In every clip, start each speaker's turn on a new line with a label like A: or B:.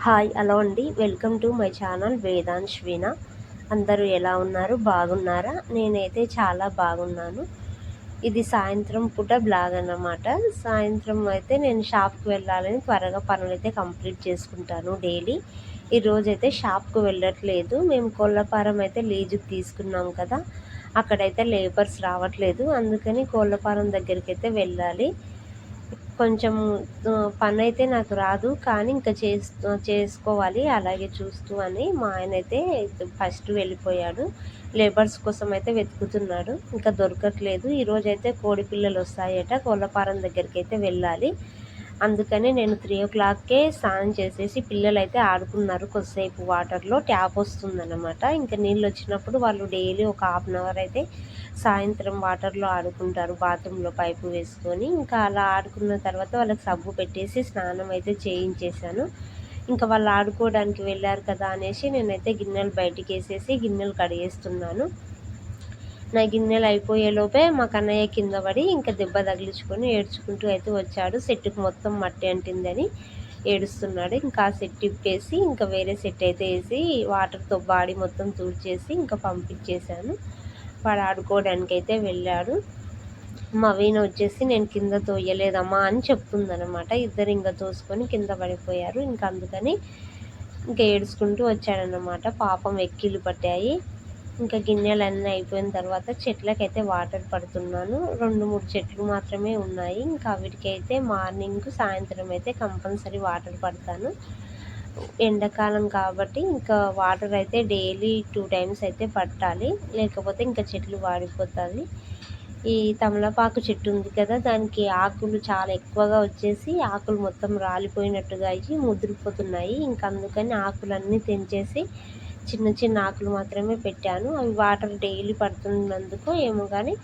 A: Hi hello అండి. Welcome to my channel Vedansh Veena. అందరూ ఎలా ఉన్నారు? బాగున్నారా? నేనైతే చాలా బాగున్నాను. ఇది సాయంత్రం పూట బ్లాగ్ అన్నమాట. సాయంత్రం అయితే నేను షాప్కి వెళ్ళాలని త్వరగా పనులైతే కంప్లీట్ చేసుకుంటాను డైలీ. ఈరోజైతే షాప్కి వెళ్ళట్లేదు. మేము కోళ్ళపారం అయితే లీజుకి తీసుకున్నాం కదా, అక్కడైతే లేబర్స్ రావట్లేదు. అందుకని కోళ్ళపారం దగ్గరికి అయితే వెళ్ళాలి. కొంచెం పనైతే నాకు రాదు, కానీ ఇంకా చేసుకోవాలి అలాగే చూస్తూ అని మా ఆయన అయితే ఫస్ట్ వెళ్ళిపోయాడు. లేబర్స్ కోసం అయితే వెతుకుతున్నాడు, ఇంకా దొరకట్లేదు. ఈరోజైతే కోడి పిల్లలు వస్తాయట, కోళ్ళపారం దగ్గరికి అయితే వెళ్ళాలి. అందుకని నేను 3 o'clockకే స్నానం చేసేసి పిల్లలైతే ఆడుకున్నారు కొద్దిసేపు. వాటర్లో ట్యాప్ వస్తుందన్నమాట. ఇంకా నీళ్ళు వచ్చినప్పుడు వాళ్ళు డైలీ ఒక హాఫ్ అన్ అవర్ అయితే సాయంత్రం వాటర్లో ఆడుకుంటారు, బాత్రూంలో పైపు వేసుకొని. ఇంకా అలా ఆడుకున్న తర్వాత వాళ్ళకి సబ్బు పెట్టేసి స్నానం అయితే చేయించేశాను. ఇంకా వాళ్ళు ఆడుకోవడానికి వెళ్ళారు కదా అనేసి నేనైతే గిన్నెలు బయటికి వేసేసి గిన్నెలు కడిగేస్తున్నాను. నా గిన్నెలు అయిపోయేలోపే మా కన్నయ్య కింద పడి ఇంకా దెబ్బ తగిలించుకొని ఏడ్చుకుంటూ అయితే వచ్చాడు. సెట్టుకు మొత్తం మట్టి అంటిందని ఏడుస్తున్నాడు. ఇంకా ఆ సెట్ ఇప్పేసి ఇంకా వేరే సెట్ అయితే వేసి వాటర్తో బాడీ మొత్తం తుడిచేసి ఇంకా పంపించేశాను. వాడు ఆడుకోవడానికి అయితే వెళ్ళాడు. మా వీణ వచ్చేసి నేను కింద తోయలేదమ్మా అని చెప్తుందనమాట. ఇద్దరు ఇంకా తోసుకొని కింద పడిపోయారు. ఇంకా అందుకని ఇంకా ఏడుచుకుంటూ వచ్చాడనమాట. పాపం ఎక్కిళ్ళు పట్టాయి. ఇంకా గిన్నెలు అన్నీ అయిపోయిన తర్వాత చెట్లకైతే వాటర్ పడుతున్నాను. 2-3 చెట్లు మాత్రమే ఉన్నాయి. ఇంకా వీటికైతే మార్నింగ్ సాయంత్రం అయితే కంపల్సరీ వాటర్ పడతాను. ఎండాకాలం కాబట్టి ఇంకా వాటర్ అయితే డైలీ 2 times అయితే పట్టాలి, లేకపోతే ఇంకా చెట్లు వాడిపోతాయి. ఈ తమలపాకు చెట్టు ఉంది కదా, దానికి ఆకులు చాలా ఎక్కువగా వచ్చేసి ఆకులు మొత్తం రాలిపోయినట్టుగా అయ్యి ముదిరిపోతున్నాయి. ఇంకా అందుకని ఆకులన్నీ తెంచేసి చిన్న చిన్న ఆకులు మాత్రమే పెట్టాను. అవి వాటర్ డైలీ పడుతున్నందుకో ఏమో కానీ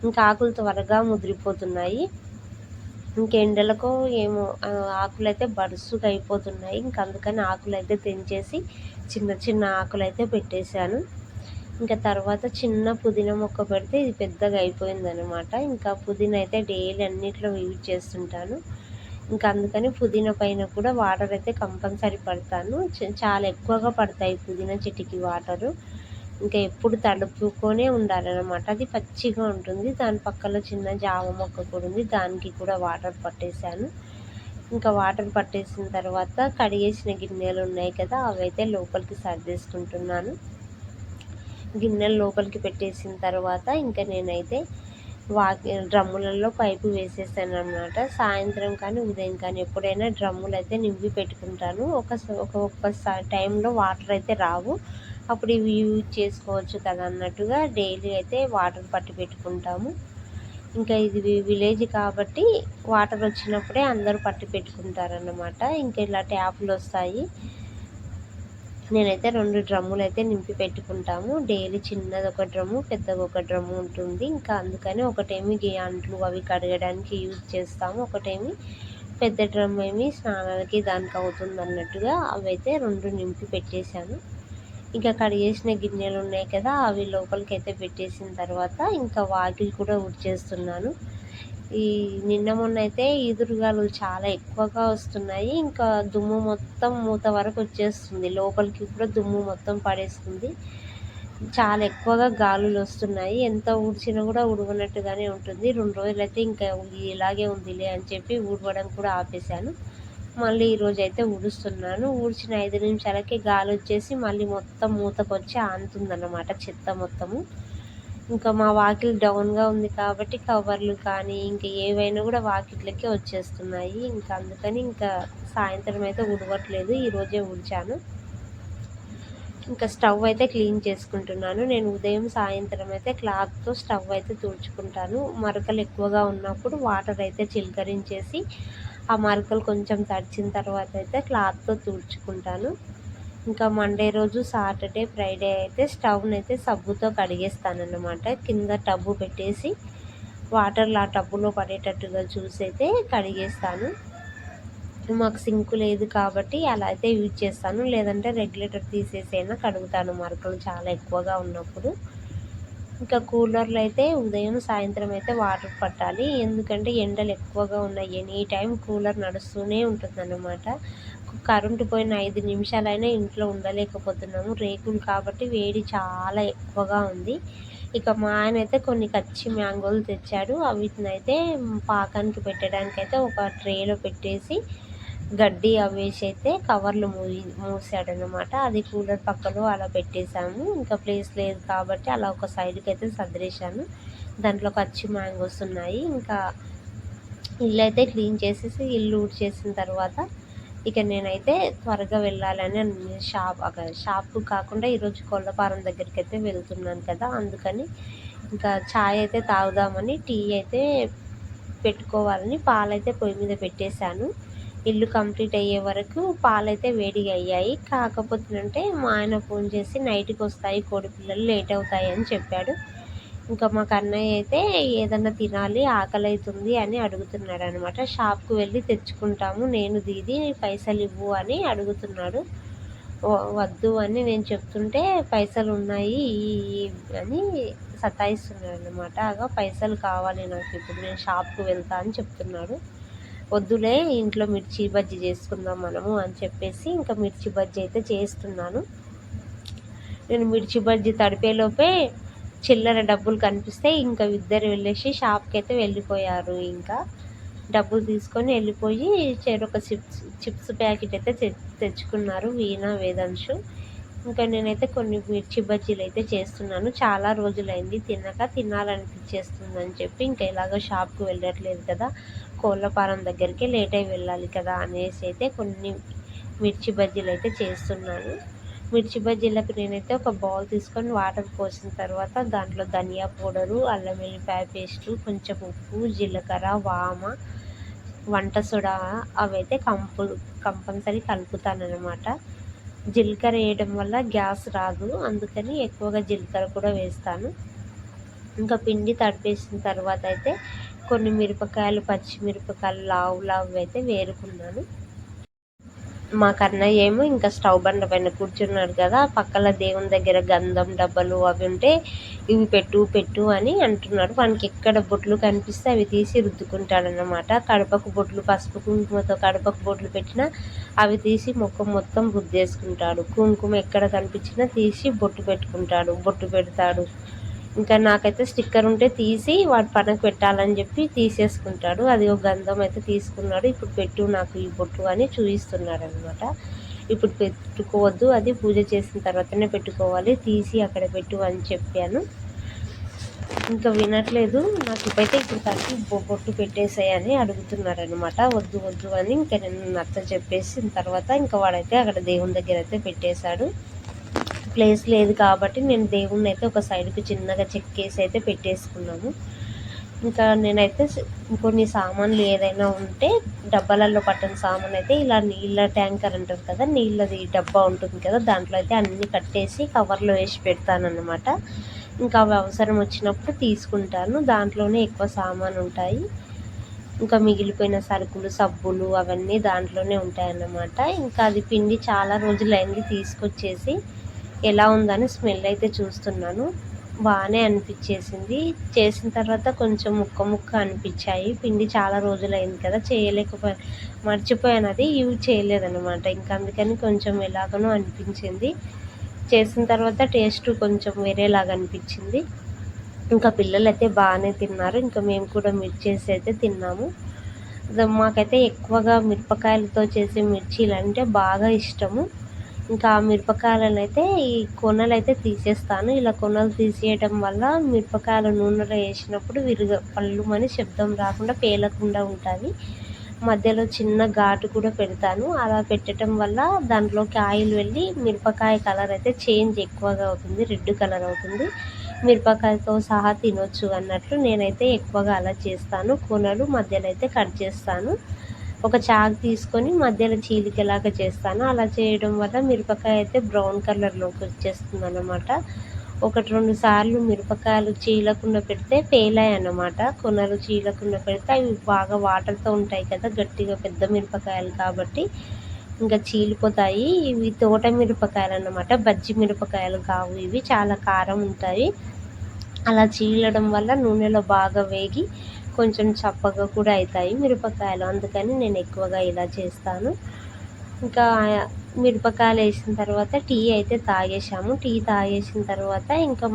A: ఇంకా ఆకులు త్వరగా ముదిరిపోతున్నాయి. ఇంకెండలకో ఏమో ఆకులు అయితే బరుసుగా అయిపోతున్నాయి. ఇంక అందుకని ఆకులు అయితే తెంచేసి చిన్న చిన్న ఆకులు అయితే పెట్టేశాను. ఇంకా తర్వాత చిన్న పుదీనా మొక్క పెడితే ఇది పెద్దగా అయిపోయిందనమాట. ఇంకా పుదీనా అయితే డైలీ అన్నిట్లో యూజ్ చేస్తుంటాను. ఇంకా అందుకని పుదీనా పైన కూడా వాటర్ అయితే కంపల్సరీ పడతాను. చాలా ఎక్కువగా పడతాయి పుదీనా చెట్టుకి వాటరు. ఇంకా ఎప్పుడు తడుపుకొనే ఉండాలన్నమాట. అది పచ్చిగా ఉంటుంది. దాని పక్కన చిన్న జామ మొక్క కూడా ఉంది, దానికి కూడా వాటర్ పట్టేశాను. ఇంకా వాటర్ పట్టేసిన తర్వాత కడిగేసిన గిన్నెలు ఉన్నాయి కదా, అవైతే లోపలికి సర్దేసుకుంటున్నాను. గిన్నెలు లోపలికి పెట్టేసిన తర్వాత ఇంకా నేనైతే డ్రమ్ములలో పైపు వేసేసాను అన్నమాట. సాయంత్రం కానీ ఉదయం కానీ ఎప్పుడైనా డ్రమ్ములు అయితే నింపి పెట్టుకుంటాను. ఒక్కొక్క టైంలో వాటర్ అయితే రావు, అప్పుడు ఇవి యూజ్ చేసుకోవచ్చు కదా అన్నట్టుగా డైలీ అయితే వాటర్ పట్టి పెట్టుకుంటాము. ఇంకా ఇది విలేజ్ కాబట్టి వాటర్ వచ్చినప్పుడే అందరూ పట్టి పెట్టుకుంటారన్నమాట. ఇంకా ఇలా ట్యాపులు వస్తాయి. నేనైతే 2 డ్రమ్ములు అయితే నింపి పెట్టుకుంటాము డైలీ. చిన్నది ఒక డ్రమ్ము, పెద్దది ఒక డ్రమ్ము ఉంటుంది. ఇంకా అందుకని ఒకటేమి అంట్లు అవి కడగడానికి యూజ్ చేస్తాము, ఒకటేమి పెద్ద డ్రమ్ ఏమి స్నానాలకి దానికి అవుతుంది అన్నట్టుగా అవైతే 2 నింపి పెట్టేశాను. ఇంకా కడిగేసిన గిన్నెలు ఉన్నాయి కదా, అవి లోపలికి అయితే పెట్టేసిన తర్వాత ఇంకా వాకిలి కూడా ఊడ్చేస్తున్నాను. ఈ నిన్న మొన్న అయితే ఈదురుగాలులు చాలా ఎక్కువగా వస్తున్నాయి. ఇంకా దుమ్ము మొత్తం మూత వరకు వచ్చేస్తుంది, లోపలికి కూడా దుమ్ము మొత్తం పడేస్తుంది. చాలా ఎక్కువగా గాలులు వస్తున్నాయి. ఎంత ఊడ్చినా కూడా ఉడవనట్టుగానే ఉంటుంది. 2 రోజులైతే ఇంకా ఇలాగే ఉందిలే అని చెప్పి ఊడవడం కూడా ఆపేశాను. మళ్ళీ ఈరోజు అయితే ఊడుస్తున్నాను. ఊడ్చిన 5 నిమిషాలకే గాలి వచ్చేసి మళ్ళీ మొత్తం మూతకొచ్చి ఆనుతుందన్నమాట చెత్త మొత్తము. ఇంకా మా వాకిలి డౌన్గా ఉంది కాబట్టి కవర్లు కానీ ఇంకా ఏవైనా కూడా వాకిట్లకే వచ్చేస్తున్నాయి. ఇంకా అందుకని ఇంకా సాయంత్రం అయితే ఉడవట్లేదు, ఈరోజే ఊడ్చాను. ఇంకా స్టవ్ అయితే క్లీన్ చేసుకుంటున్నాను. నేను ఉదయం సాయంత్రం అయితే క్లాత్తో స్టవ్ అయితే తుడుచుకుంటాను. మరకలు ఎక్కువగా ఉన్నప్పుడు వాటర్ అయితే చిలకరించేసి ఆ మరకలు కొంచెం తడిచిన తర్వాత అయితే క్లాత్తో తుడుచుకుంటాను. ఇంకా మండే రోజు, సాటర్డే, ఫ్రైడే అయితే స్టవ్ని అయితే సబ్బుతో కడిగేస్తానన్నమాట. కింద టబ్బు పెట్టేసి వాటర్లు ఆ టబ్బులో పడేటట్టుగా చూసి అయితే కడిగేస్తాను. మాకు సింకు లేదు కాబట్టి అలా అయితే యూజ్ చేస్తాను, లేదంటే రెగ్యులేటర్ తీసేసైనా కడుగుతాను మరకలు చాలా ఎక్కువగా ఉన్నప్పుడు. ఇంకా కూలర్లు అయితే ఉదయం సాయంత్రం అయితే వాటర్ పట్టాలి, ఎందుకంటే ఎండలు ఎక్కువగా ఉన్నాయి. ఎనీ టైం కూలర్ నడుస్తూనే ఉంటుందన్నమాట. కరెంటు పోయిన 5 నిమిషాలైనా ఇంట్లో ఉండలేకపోతున్నాము. రేకులు కాబట్టి వేడి చాలా ఎక్కువగా ఉంది. ఇక మా ఆయన అయితే కొన్ని కచ్చి మ్యాంగోలు తెచ్చాడు. వీటినైతే పాకానికి పెట్టడానికైతే ఒక ట్రేలో పెట్టేసి గడ్డి అవేసి అయితే కవర్లు మూసాడనమాట. అది కూలర్ పక్కలో అలా పెట్టేశాము. ఇంకా ప్లేస్ లేదు కాబట్టి అలా ఒక సైడ్కి అయితే సదిరేశాను. దాంట్లో కచ్చి మ్యాంగోస్ ఉన్నాయి. ఇంకా ఇల్లు అయితే క్లీన్ చేసేసి ఇల్లు ఊడ్చేసిన తర్వాత ఇక నేనైతే త్వరగా వెళ్ళాలని షాప్కు కాకుండా ఈరోజు కొల్లపారం దగ్గరికి అయితే వెళ్తున్నాను కదా, అందుకని ఇంకా ఛాయ్ అయితే తాగుదామని టీ అయితే పెట్టుకోవాలని పాలైతే పొయ్యి మీద పెట్టేశాను. ఇల్లు కంప్లీట్ అయ్యే వరకు పాలైతే వేడిగా అయ్యాయి. కాకపోతే మా ఆయన ఫోన్ చేసి నైట్కి వస్తాయి కోడిపిల్లలు, లేట్ అవుతాయి అని చెప్పాడు. ఇంకా మా కన్నయ్య అయితే ఏదన్నా తినాలి, ఆకలి అవుతుంది అని అడుగుతున్నాడు అనమాట. షాప్కు వెళ్ళి తెచ్చుకుంటాము, నేను దీది పైసలు ఇవ్వు అని అడుగుతున్నాడు. వద్దు అని నేను చెప్తుంటే పైసలు ఉన్నాయి అని సతాయిస్తున్నాడు అనమాట. పైసలు కావాలి నాకు, ఇప్పుడు నేను షాప్కు వెళ్తా అని చెప్తున్నాడు. వద్దులే, ఇంట్లో మిర్చి బజ్జీ చేసుకుందాం మనము అని చెప్పేసి ఇంకా మిర్చి బజ్జీ అయితే చేస్తున్నాను. నేను మిర్చి బజ్జీ తడిపేలోపే చిల్లర డబ్బులు కనిపిస్తే ఇంకా ఇద్దరు వెళ్ళేసి షాప్కి అయితే వెళ్ళిపోయారు. ఇంకా డబ్బులు తీసుకొని వెళ్ళిపోయి చెరొక చిప్స్ ప్యాకెట్ అయితే తెచ్చుకున్నారు వీణా, వేదాంశు. ఇంకా నేనైతే కొన్ని మిర్చి బజ్జీలు అయితే చేస్తున్నాను. చాలా రోజులైంది తినాలనిపించేస్తుంది అని చెప్పి ఇంకా ఎలాగో షాప్కి వెళ్ళట్లేదు కదా, కోళ్ళపారం దగ్గరికి లేట్ అయి వెళ్ళాలి కదా అనేసి అయితే కొన్ని మిర్చి బజ్జీలు అయితే చేస్తున్నాను. మిర్చి బజ్జీలకు నేనైతే ఒక బౌల్ తీసుకొని వాటర్ పోసిన తర్వాత దాంట్లో ధనియా పౌడరు, అల్లం వెల్లిపాయ పేస్టు, కొంచెం ఉప్పు, జీలకర్ర, వామ, వంట సోడా అవైతే కంపల్సరీ కలుపుతానమాట. జీలకర్ర వేయడం వల్ల గ్యాస్ రాదు, అందుకని ఎక్కువగా జీలకర్ర కూడా వేస్తాను. ఇంకా పిండి తడిపేసిన తర్వాత అయితే కొన్ని మిరపకాయలు, పచ్చిమిరపకాయలు లావు అయితే వేరుకున్నాను. మా కన్నయ్య ఏమో ఇంకా స్టవ్ బండ పైన కూర్చున్నాడు కదా, పక్కల దేవుని దగ్గర గంధం డబ్బాలు అవి ఉంటే ఇవి పెట్టు అని అంటున్నాడు. వానికి ఎక్కడ బొట్లు కనిపిస్తే అవి తీసి రుద్దుకుంటాడనమాట. కడపకు బొట్లు, పసుపు కుంకుమతో కడపకు బొట్లు పెట్టినా అవి తీసి ముఖం మొత్తం రుద్దేసుకుంటాడు. కుంకుమ ఎక్కడ కనిపించినా తీసి బొట్టు పెడతాడు. ఇంకా నాకైతే స్టిక్కర్ ఉంటే తీసి వాటి పనకు పెట్టాలని చెప్పి తీసేసుకుంటాడు. అది ఒక గంధం అయితే తీసుకున్నాడు. ఇప్పుడు పెట్టు నాకు ఈ బొట్టు అని చూపిస్తున్నాడు అనమాట. ఇప్పుడు పెట్టుకోవద్దు, అది పూజ చేసిన తర్వాతనే పెట్టుకోవాలి, తీసి అక్కడ పెట్టు అని చెప్పాను. ఇంకా వినట్లేదు. నాకు ఇప్పుడైతే ఇప్పుడు బొట్టు పెట్టేసాయని అడుగుతున్నాడు అనమాట. వద్దు అని ఇంకా నేను నచ్చ చెప్పేసిన తర్వాత ఇంకా వాడైతే అక్కడ దేవుని దగ్గర అయితే పెట్టేశాడు. ప్లేస్ లేదు కాబట్టి నేను దేవుణ్ణి అయితే ఒక సైడ్కి చిన్నగా చెక్కేసి అయితే పెట్టేసుకున్నాను. ఇంకా నేనైతే కొన్ని సామాన్లు ఏదైనా ఉంటే డబ్బాలలో పట్టని సామాన్ అయితే ఇలా నీళ్ళ ట్యాంకర్ అంటారు కదా, నీళ్ళది డబ్బా ఉంటుంది కదా, దాంట్లో అయితే అన్నీ కట్టేసి కవర్లో వేసి పెడతానన్నమాట. ఇంకా అవి అవసరం వచ్చినప్పుడు తీసుకుంటాను. దాంట్లోనే ఎక్కువ సామాన్ ఉంటాయి. ఇంకా మిగిలిపోయిన సరుకులు, సబ్బులు అవన్నీ దాంట్లోనే ఉంటాయన్నమాట. ఇంకా అది పిండి చాలా రోజులైంది తీసుకొచ్చేసి ఎలా ఉందని స్మెల్ అయితే చూస్తున్నాను. బాగానే అనిపించేసింది. చేసిన తర్వాత కొంచెం ముక్క అనిపించాయి. పిండి చాలా రోజులైంది కదా, మర్చిపోయాను, అది యూజ్ చేయలేదన్నమాట. ఇంకా అందుకని కొంచెం ఎలాగనో అనిపించింది. చేసిన తర్వాత టేస్ట్ కొంచెం వేరేలాగా అనిపించింది. ఇంకా పిల్లలు అయితే బాగానే తిన్నారు. ఇంకా మేము కూడా మిర్చేసి అయితే తిన్నాము. మాకైతే ఎక్కువగా మిరపకాయలతో చేసే మిర్చీలు అంటే బాగా ఇష్టము. ఇంకా ఆ మిరపకాయలను అయితే ఈ కొనలు అయితే తీసేస్తాను. ఇలా కొనలు తీసేయడం వల్ల మిరపకాయలు నూనెలో వేసినప్పుడు పళ్ళుమని శబ్దం రాకుండా పేలకుండా ఉంటుంది. మధ్యలో చిన్న ఘాటు కూడా పెడతాను. అలా పెట్టడం వల్ల దాంట్లోకి ఆయిల్ వెళ్ళి మిరపకాయ కలర్ అయితే చేంజ్ ఎక్కువగా అవుతుంది, రెడ్ కలర్ అవుతుంది. మిరపకాయతో సహా తినొచ్చు అన్నట్లు నేనైతే ఎక్కువగా అలా చేస్తాను. కొనలు మధ్యలో అయితే కట్ చేస్తాను. ఒక చాకు తీసుకొని మధ్యలో చీలికలాగా చేస్తాను. అలా చేయడం వల్ల మిరపకాయ అయితే బ్రౌన్ కలర్లోకి వచ్చేస్తుంది అన్నమాట. 1-2 సార్లు మిరపకాయలు చీలకుండా పెడితే పేలాయి అన్నమాట. కొనలు చీలకుండా పెడితే అవి బాగా వాటర్తో ఉంటాయి కదా, గట్టిగా పెద్ద మిరపకాయలు కాబట్టి ఇంకా చీలిపోతాయి. ఇవి తోట మిరపకాయలు అన్నమాట, బజ్జి మిరపకాయలు కావు. ఇవి చాలా కారం ఉంటాయి. అలా చీలడం వల్ల నూనెలో బాగా వేగి కొంచెం చప్పగా కూడా అవుతాయి మిరపకాయలు. అందుకని నేను ఎక్కువగా ఇలా చేస్తాను. ఇంకా మిరపకాయలు వేసిన తర్వాత టీ అయితే తాగేసాము. టీ తాగేసిన తర్వాత ఇంకా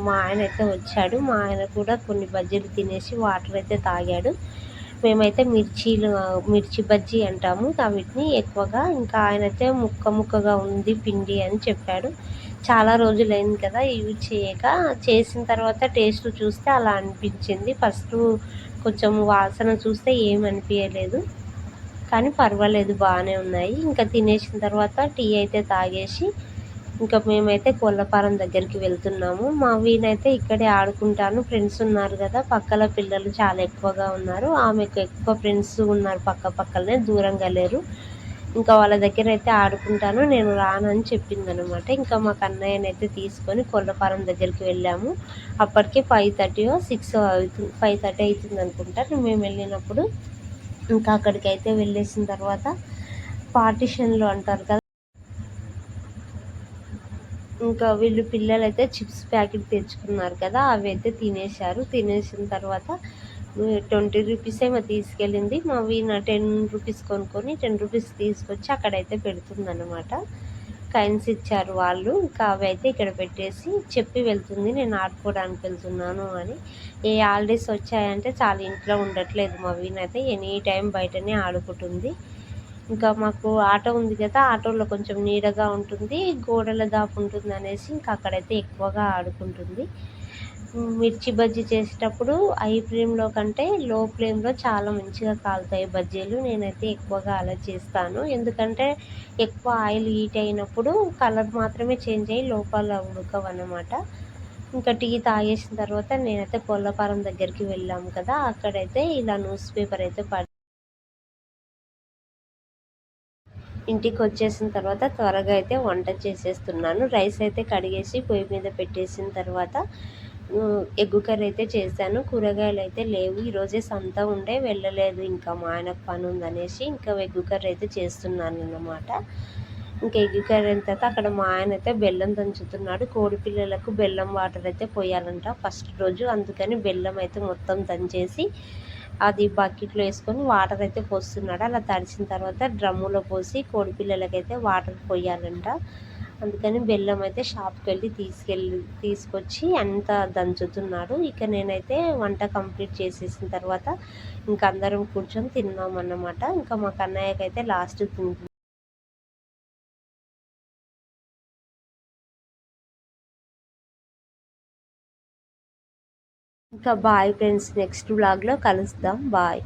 A: మా ఆయన అయితే వచ్చాడు. మా ఆయన కూడా కొన్ని బజ్జీలు తినేసి వాటర్ అయితే తాగాడు. మేమైతే మిర్చి బజ్జీ అంటాము వీటిని ఎక్కువగా. ఇంకా ఆయనైతే ముక్క ముక్కగా ఉంది పిండి అని చెప్పాడు. చాలా రోజులైంది కదా ఇవి చేయక. చేసిన తర్వాత టేస్ట్ చూస్తే అలా అనిపించింది. ఫస్ట్ కొంచెం వాసన చూస్తే ఏం అనిపించలేదు, కానీ పర్వాలేదు బాగానే ఉన్నాయి. ఇంకా తినేసిన తర్వాత టీ అయితే తాగేసి ఇంకా మేమైతే కోళ్ళపారం దగ్గరికి వెళ్తున్నాము. మా వీనైతే ఇక్కడే ఆడుకుంటాను, ఫ్రెండ్స్ ఉన్నారు కదా, పక్కల పిల్లలు చాలా ఎక్కువగా ఉన్నారు. ఆమెకు ఎక్కువ ఫ్రెండ్స్ ఉన్నారు, పక్క పక్కనే, దూరంగా లేరు. ఇంకా వాళ్ళ దగ్గర అయితే ఆడుకుంటాను, నేను రానని చెప్పిందనమాట. ఇంకా మా కన్నయ్యనైతే తీసుకొని కోళ్ళపారం దగ్గరికి వెళ్ళాము. అప్పటికే 5:30 6 అవుతుంది, 5:30 అవుతుంది అనుకుంటా మేము వెళ్ళినప్పుడు. ఇంకా అక్కడికైతే వెళ్ళేసిన తర్వాత పార్టిషన్లు అంటారు కదా, ఇంకా వీళ్ళు పిల్లలైతే చిప్స్ ప్యాకెట్ తెచ్చుకున్నారు కదా, అవి అయితే తినేశారు. తినేసిన తర్వాత 20 రూపీస్ ఏమో తీసుకెళ్ళింది. మా వీణ 10 రూపీస్ కొనుక్కొని 10 రూపీస్ తీసుకొచ్చి అక్కడైతే పెడుతుందన్నమాట. కాయిన్స్ ఇచ్చారు వాళ్ళు. ఇంకా అవి అయితే ఇక్కడ పెట్టేసి చెప్పి వెళ్తుంది, నేను ఆడుకోవడానికి వెళ్తున్నాను అని. ఏ హాలిడేస్ వచ్చాయంటే చాలా ఇంట్లో ఉండట్లేదు. మా వీణైతే ఎనీ టైం బయటనే ఆడుకుంటుంది. ఇంకా మాకు ఆటో ఉంది కదా, ఆటోలో కొంచెం నీడగా ఉంటుంది, గోడల దాపు ఉంటుంది అనేసి ఇంకా అక్కడైతే ఎక్కువగా ఆడుకుంటుంది. మిర్చి బజ్జీ చేసేటప్పుడు హై ఫ్లేమ్లో కంటే లో ఫ్లేమ్లో చాలా మంచిగా కాలుతాయి బజ్జీలు. నేనైతే ఎక్కువగా అలా చేస్తాను, ఎందుకంటే ఎక్కువ ఆయిల్ హీట్ అయినప్పుడు కలర్ మాత్రమే చేంజ్ అయ్యి లోపల ఉడకవన్నమాట. ఇంకా టీ తాగేసిన తర్వాత నేనైతే కోళ్ళపారం దగ్గరికి వెళ్ళాము కదా, అక్కడైతే ఇలా న్యూస్ పేపర్ అయితే ఇంటికి వచ్చేసిన తర్వాత త్వరగా అయితే వంట చేసేస్తున్నాను. రైస్ అయితే కడిగేసి పొయ్యి మీద పెట్టేసిన తర్వాత ఎగ్గు కర్రీ అయితే చేశాను. కూరగాయలు అయితే లేవు, ఈరోజే సంత ఉండే వెళ్ళలేదు, ఇంకా మా ఆయనకు పని ఉందనేసి ఇంకా ఎగ్గు కర్రీ అయితే చేస్తున్నాను అన్నమాట. ఇంకా ఎగ్గు కర్రీ అయిన తర్వాత అక్కడ మా ఆయన అయితే బెల్లం దంచుతున్నాడు. కోడి పిల్లలకు బెల్లం వాటర్ అయితే పోయాలంట ఫస్ట్ రోజు, అందుకని బెల్లం అయితే మొత్తం దంచేసి అది బకెట్లో వేసుకొని వాటర్ అయితే పోస్తున్నాడు. అలా తడిసిన తర్వాత డ్రమ్ములో పోసి కోడి పిల్లలకైతే వాటర్ పోయాలంట. అందుకని బెల్లం అయితే షాప్కి వెళ్ళి తీసుకొచ్చి అంతా దంచుతున్నాడు. ఇక నేనైతే వంట కంప్లీట్ చేసేసిన తర్వాత ఇంక అందరం కూర్చొని తిన్నామన్నమాట. ఇంకా మా కన్నయ్యకైతే లాస్ట్ తింటుంది. ఇంకా బాయ్ ఫ్రెండ్స్, నెక్స్ట్ వ్లాగ్లో కలుద్దాం. బాయ్.